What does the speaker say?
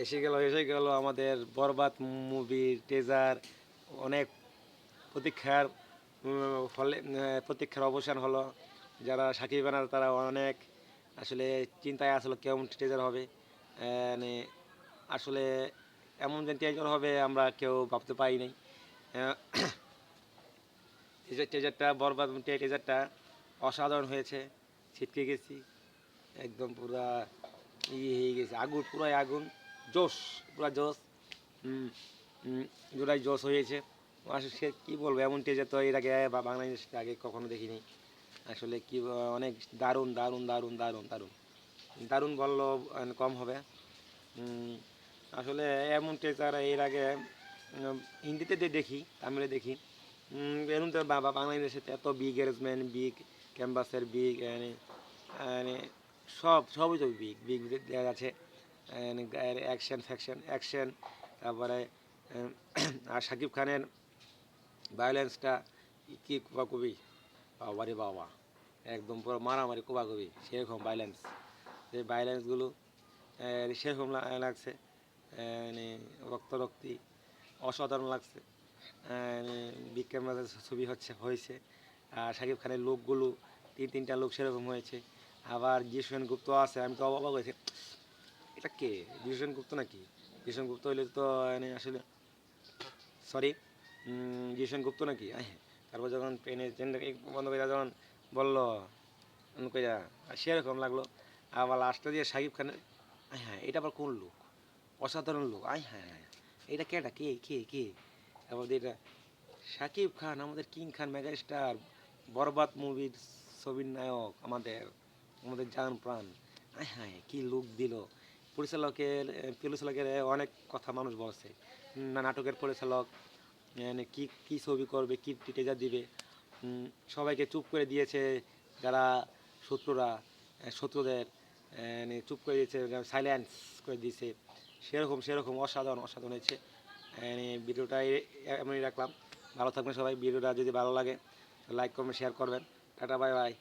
এসে গেল আমাদের বরবাদ মুভির টেজার। অনেক প্রতীক্ষার ফলে প্রতীক্ষার অবসান হলো। যারা সাকিব খান তারা অনেক আসলে চিন্তায় আসলে কেমন টেজার হবে। মানে আসলে এমন যে টেজার হবে আমরা কেউ ভাবতে পারি নাই। আহ, টেজারটা বরবাদ টেজারটা অসাধারণ হয়েছে। ছিটকে গেছি একদম পুরা হয়ে গেছে, আগুন পুরাই আগুন, জোশ, পুরা জোশ। হুম, জোড়াই জোশ হয়েছে। আসলে সে কী বলবো, এমন টেজার তো এর আগে বা বাংলাদেশ আগে কখনো দেখিনি। আসলে কি অনেক দারুণ দারুণ দারুণ দারুণ দারুণ দারুণ বললো কম হবে। উম, আসলে এমন টেজার এর আগে হিন্দিতে দেখি, তামিলে দেখি। এরকম তো বাংলাদেশে এত বিগ অ্যারেঞ্জমেন্ট, বিগ ক্যানভাসের, বিগ মানে সবই তো বিগ বিগ দেওয়া আছে। অ্যাকশন ফ্যাকশন অ্যাকশন, তারপরে আর শাকিব খানের ভায়োলেন্সটা কি কোবাকুবি, বাবারে বাবা, একদম পুরো মারামারি কোবাকুবি, সেরকম ভায়োলেন্স। সেই ভায়োলেন্সগুলো সেরকম লাগছে। মানে রক্তারক্তি অসাধারণ লাগছে। বিগ ক্যামেরাতে ছবি হয়েছে। আর শাকিব খানের লোকগুলো তিনটা লোক সেরকম হয়েছে। আবার জিসেন গুপ্ত আছে, আমি তো অবাক হয়েছি, এটা কে? জিসেন গুপ্ত নাকি? জিসেন গুপ্ত হইলে তো মানে আসলে সরি, জিসেন গুপ্ত নাকি? হ্যাঁ। তারপর যখন ট্রেনের ট্রেনটাকে বন্ধ করে যখন বললো কইরা, সেরকম লাগলো। আবার লাস্টে দিয়ে শাকিব খানের, হ্যাঁ এটা আবার কোন লোক? অসাধারণ লোক, হ্যাঁ হ্যাঁ, এটা কেটা, কে কে কে? তারপর এটা শাকিব খান, আমাদের কিং খান, মেগা স্টার, বরবাদ মুভির ছবির নায়ক, আমাদের আমাদের জান প্রাণ। হ্যাঁ কি লুক দিল। পরিচালকের অনেক কথা মানুষ বলছে। নাটকের পরিচালক মানে কি কি ছবি করবে, কি টিজার দিবে, সবাইকে চুপ করে দিয়েছে। যারা শত্রুরা, শত্রুদের মানে চুপ করে দিয়েছে, সাইলেন্স করে দিয়েছে। সেরকম অসাধারণ অসাধারণ হয়েছে। ভিডিওটা এমনই রাখলাম। ভালো থাকবেন সবাই। ভিডিওটা যদি ভালো লাগে লাইক করবেন, শেয়ার করবেন। Tata, bye bye.